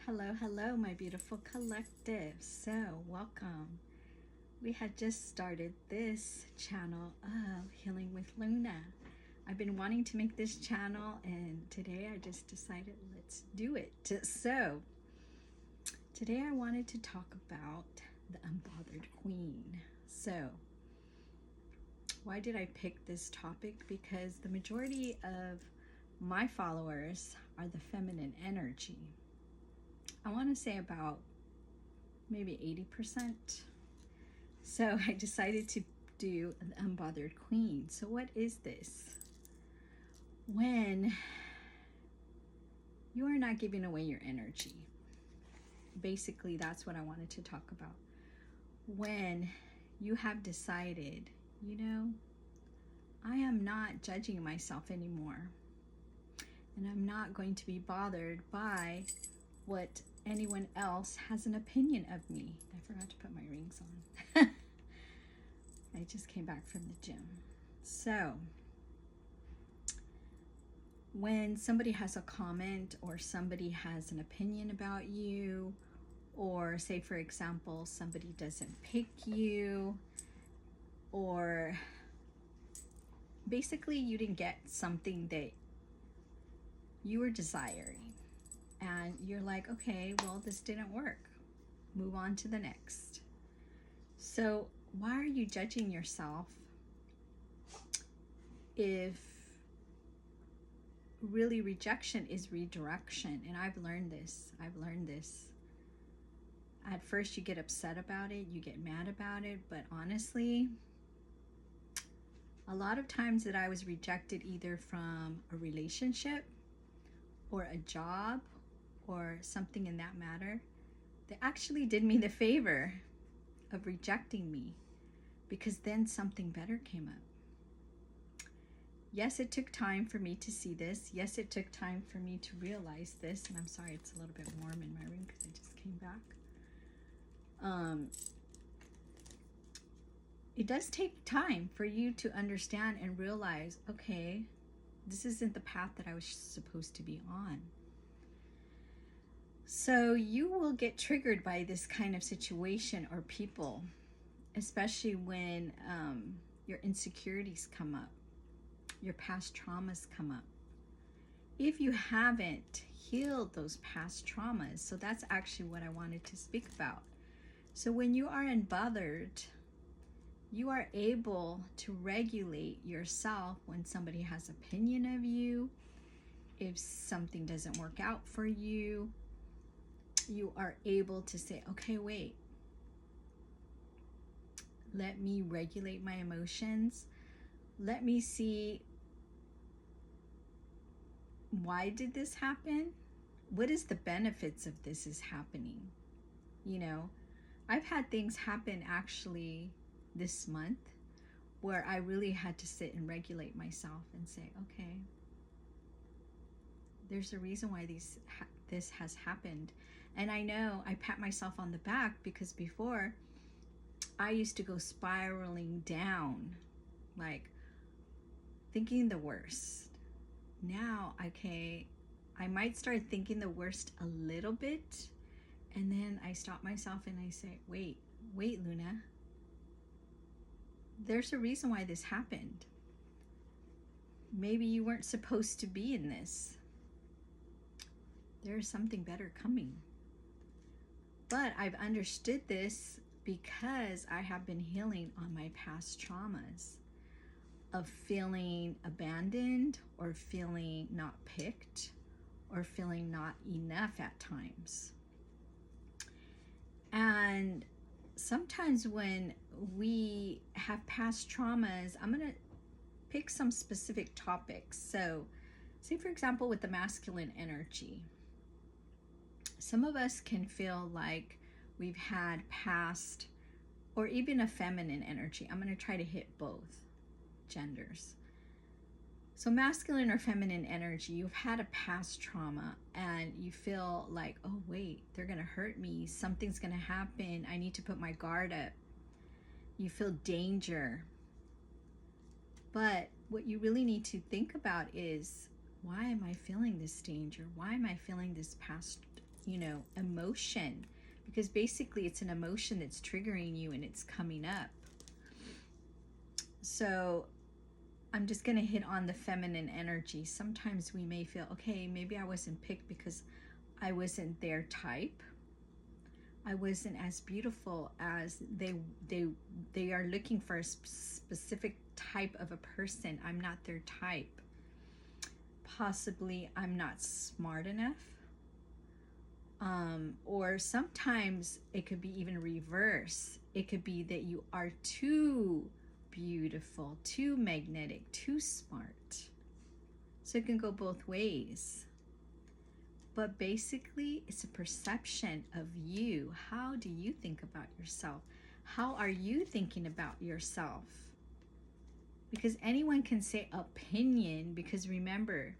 Hello, my beautiful collective. So, welcome. We had just started this channel of Healing with Luna. I've been wanting to make this channel, and today I just decided let's do it. So, today I wanted to talk about the Unbothered Queen. So, why did I pick this topic? Because the majority of my followers are the feminine energy. I want to say about maybe 80%. So I decided to do an Unbothered Queen. So what is this? When you are not giving away your energy. Basically, that's what I wanted to talk about. When you have decided, I am not judging myself anymore. And I'm not going to be bothered by what anyone else has an opinion of me. I forgot to put my rings on. I just came back from the gym. So, when somebody has a comment or somebody has an opinion about you, or say for example, somebody doesn't pick you, or basically you didn't get something that you were desiring, and you're like, okay, well, this didn't work. Move on to the next. So why are you judging yourself if really rejection is redirection? And I've learned this. At first you get upset about it, you get mad about it, but honestly, a lot of times that I was rejected either from a relationship or a job or something in that matter, they actually did me the favor of rejecting me, because then something better came up. Yes, it took time for me to see this. Yes, it took time for me to realize this. And I'm sorry, it's a little bit warm in my room because I just came back. It does take time for you to understand and realize, okay, this isn't the path that I was supposed to be on. So you will get triggered by this kind of situation or people, especially when your insecurities come up, your past traumas come up. If you haven't healed those past traumas, so that's actually what I wanted to speak about. So when you are unbothered, you are able to regulate yourself when somebody has opinion of you. If something doesn't work out for you, you are able to say, okay, wait, let me regulate my emotions. Let me see, why did this happen? What is the benefits of this is happening? I've had things happen actually this month where I really had to sit and regulate myself and say, okay, there's a reason why this has happened. And I know I pat myself on the back, because before I used to go spiraling down, like thinking the worst. Now, okay, I might start thinking the worst a little bit, and then I stop myself and I say, wait, Luna, there's a reason why this happened. Maybe you weren't supposed to be in this. There's something better coming. But I've understood this because I have been healing on my past traumas of feeling abandoned or feeling not picked or feeling not enough at times. And sometimes when we have past traumas, I'm going to pick some specific topics. So, say for example, with the masculine energy, some of us can feel like we've had past, or even a feminine energy. I'm going to try to hit both genders. So masculine or feminine energy, you've had a past trauma and you feel like, oh wait, they're going to hurt me. Something's going to happen. I need to put my guard up. You feel danger. But what you really need to think about is, why am I feeling this danger? Why am I feeling this past emotion, because basically it's an emotion that's triggering you and it's coming up. So I'm just going to hit on the feminine energy. Sometimes we may feel, okay, maybe I wasn't picked because I wasn't their type. I wasn't as beautiful as they are looking for a specific type of a person. I'm not their type. Possibly I'm not smart enough. Or sometimes it could be even reverse. It could be that you are too beautiful, too magnetic, too smart. So it can go both ways. But basically, it's a perception of you. How do you think about yourself? How are you thinking about yourself? Because anyone can say opinion, because remember,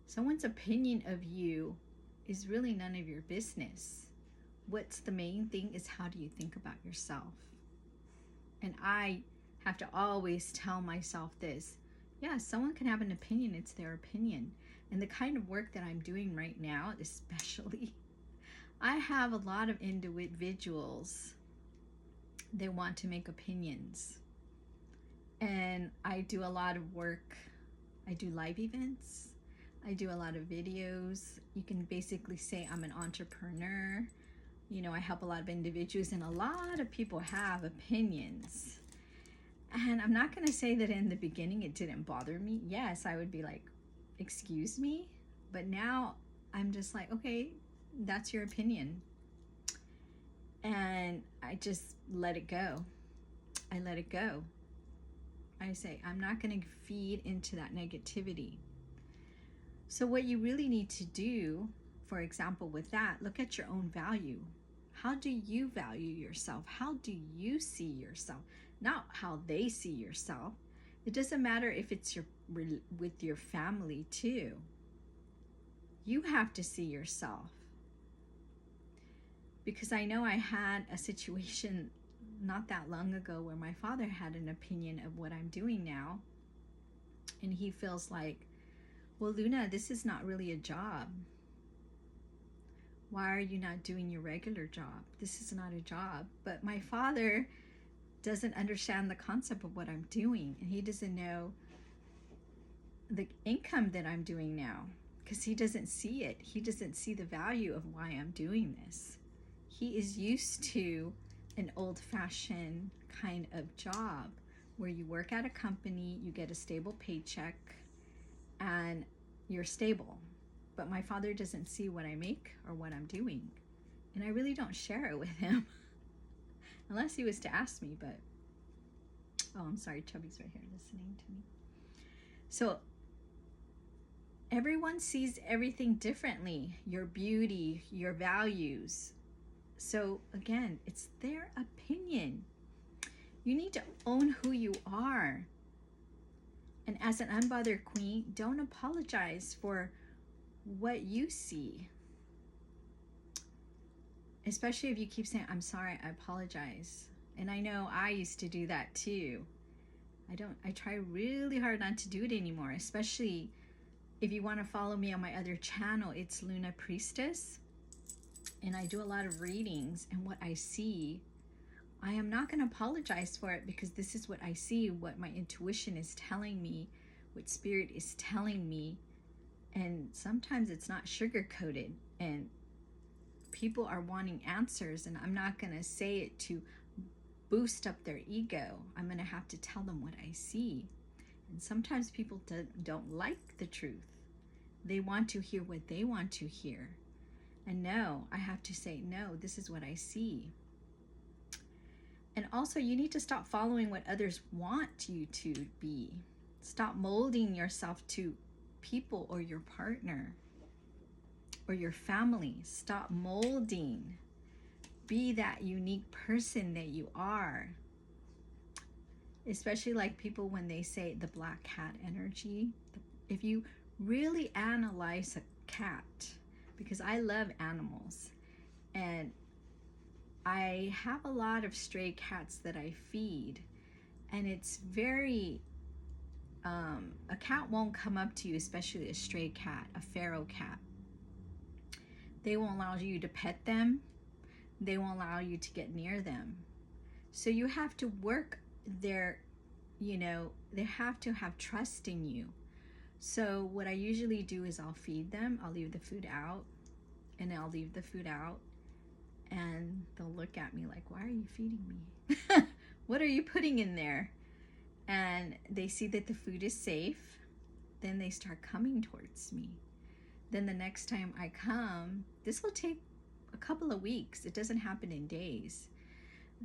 someone's opinion of you is really none of your business. What's the main thing is, how do you think about yourself? And I have to always tell myself this. Yeah, someone can have an opinion. It's their opinion. And the kind of work that I'm doing right now, especially, I have a lot of individuals that want to make opinions. And I do a lot of work. I do live events. I do a lot of videos. You can basically say I'm an entrepreneur. I help a lot of individuals, and a lot of people have opinions. And I'm not going to say that in the beginning it didn't bother me. Yes, I would be like, excuse me? But now I'm just like, okay, that's your opinion. And I just let it go. I let it go. I say, I'm not going to feed into that negativity. So what you really need to do, for example, with that, look at your own value. How do you value yourself? How do you see yourself? Not how they see yourself. It doesn't matter if it's with your family too. You have to see yourself. Because I know I had a situation not that long ago where my father had an opinion of what I'm doing now. And he feels like, well, Luna, this is not really a job. Why are you not doing your regular job? This is not a job. But my father doesn't understand the concept of what I'm doing, and he doesn't know the income that I'm doing now, because he doesn't see it. He doesn't see the value of why I'm doing this. He is used to an old-fashioned kind of job where you work at a company, you get a stable paycheck, and you're stable. But my father doesn't see what I make or what I'm doing, and I really don't share it with him. Unless he was to ask me, but, oh, I'm sorry, Chubby's right here listening to me. So everyone sees everything differently, your beauty, your values. So again, it's their opinion. You need to own who you are. And as an unbothered queen, don't apologize for what you see. Especially if you keep saying, I'm sorry, I apologize. And I know I used to do that too. I try really hard not to do it anymore, especially if you want to follow me on my other channel. It's Luna Priestess. And I do a lot of readings, and what I see, I am not going to apologize for it, because this is what I see, what my intuition is telling me, what spirit is telling me. And sometimes it's not sugar-coated, and people are wanting answers, and I'm not going to say it to boost up their ego. I'm going to have to tell them what I see. And sometimes people don't like the truth. They want to hear what they want to hear. And no, I have to say, no, this is what I see. And also, you need to stop following what others want you to be. Stop molding yourself to people or your partner or your family. Stop molding. Be that unique person that you are. Especially like people when they say the black cat energy. If you really analyze a cat, because I love animals, and I have a lot of stray cats that I feed, and it's very, a cat won't come up to you, especially a stray cat, a feral cat. They won't allow you to pet them. They won't allow you to get near them. So you have to work their, they have to have trust in you. So what I usually do is I'll feed them. I'll leave the food out, and I'll leave the food out, and they'll look at me like, why are you feeding me? What are you putting in there? And they see that the food is safe. Then they start coming towards me. Then the next time I come, this will take a couple of weeks. It doesn't happen in days.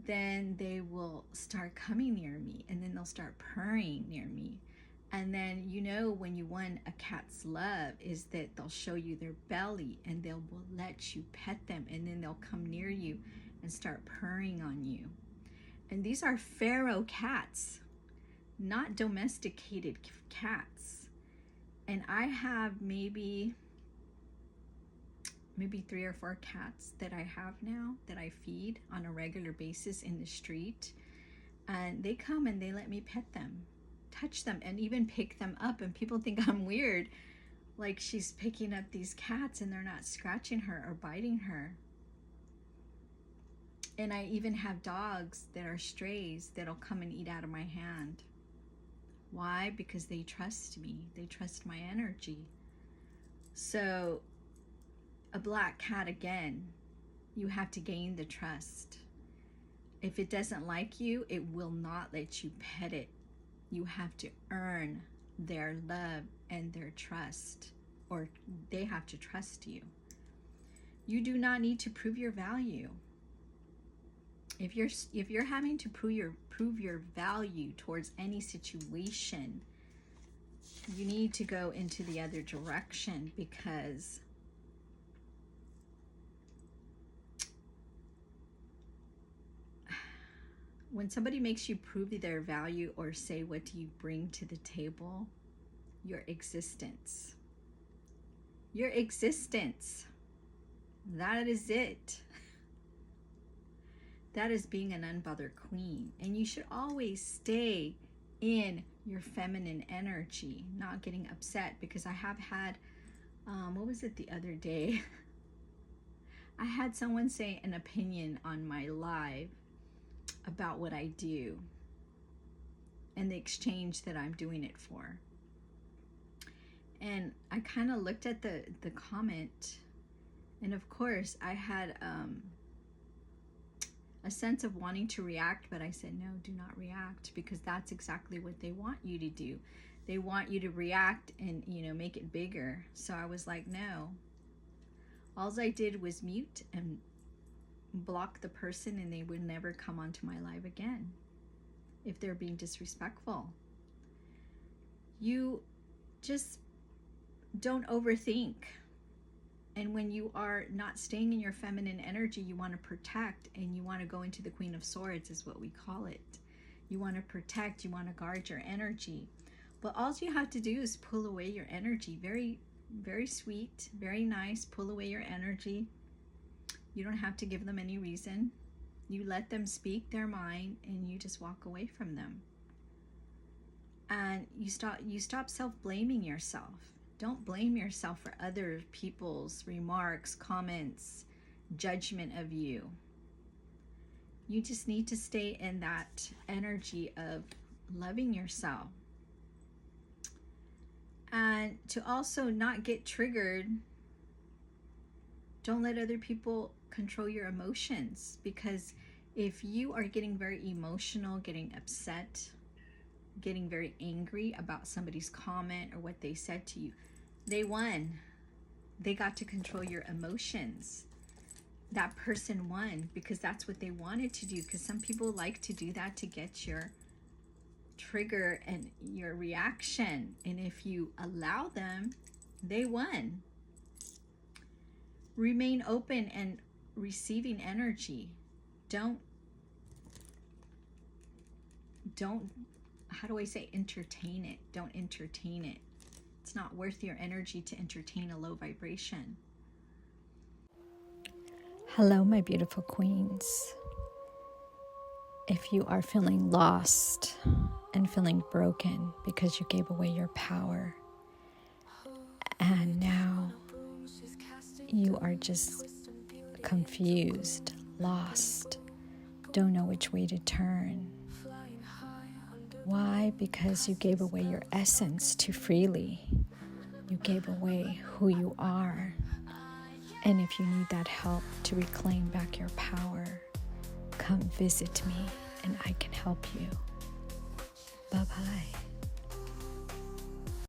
Then they will start coming near me, and then they'll start purring near me. And then, when you won a cat's love is that they'll show you their belly, and they will let you pet them, and then they'll come near you and start purring on you. And these are feral cats, not domesticated cats. And I have maybe 3 or 4 cats that I have now that I feed on a regular basis in the street. And they come and they let me pet them, touch them, and even pick them up. And people think I'm weird, like she's picking up these cats and they're not scratching her or biting her. And I even have dogs that are strays that'll come and eat out of my hand. Why? Because they trust me. They trust my energy. So a black cat, again, you have to gain the trust. If it doesn't like you, it will not let you pet it. You have to earn their love and their trust, or they have to trust you. You do not need to prove your value. If you're having to prove your value towards any situation, you need to go into the other direction, because when somebody makes you prove their value or say, what do you bring to the table? Your existence. Your existence. That is it. That is being an unbothered queen. And you should always stay in your feminine energy, not getting upset, because I have had, what was it the other day? I had someone say an opinion on my live about what I do and the exchange that I'm doing it for. And I kind of looked at the comment, and of course I had a sense of wanting to react, but I said, no, do not react, because that's exactly what they want you to do. They want you to react and, make it bigger. So I was like, no. All I did was mute and block the person, and they would never come onto my live again if they're being disrespectful. You just don't overthink. And when you are not staying in your feminine energy, you want to protect, and you want to go into the Queen of Swords is what we call it. You want to protect, you want to guard your energy. But all you have to do is pull away your energy. Very, very sweet, very nice. Pull away your energy. You don't have to give them any reason. You let them speak their mind, and you just walk away from them. And you stop self-blaming yourself. Don't blame yourself for other people's remarks, comments, judgment of you. You just need to stay in that energy of loving yourself. And to also not get triggered, don't let other people control your emotions, because if you are getting very emotional, getting upset, getting very angry about somebody's comment or what they said to you, they won. They got to control your emotions. That person won because that's what they wanted to do, because some people like to do that to get your trigger and your reaction. And if you allow them, they won. Remain open and receiving energy. Don't, how do I say, entertain it. Don't entertain it. It's not worth your energy to entertain a low vibration. Hello, my beautiful queens. If you are feeling lost and feeling broken because you gave away your power, and now you are just confused, lost, don't know which way to turn. Why? Because you gave away your essence too freely. You gave away who you are. And if you need that help to reclaim back your power, come visit me and I can help you. Bye-bye.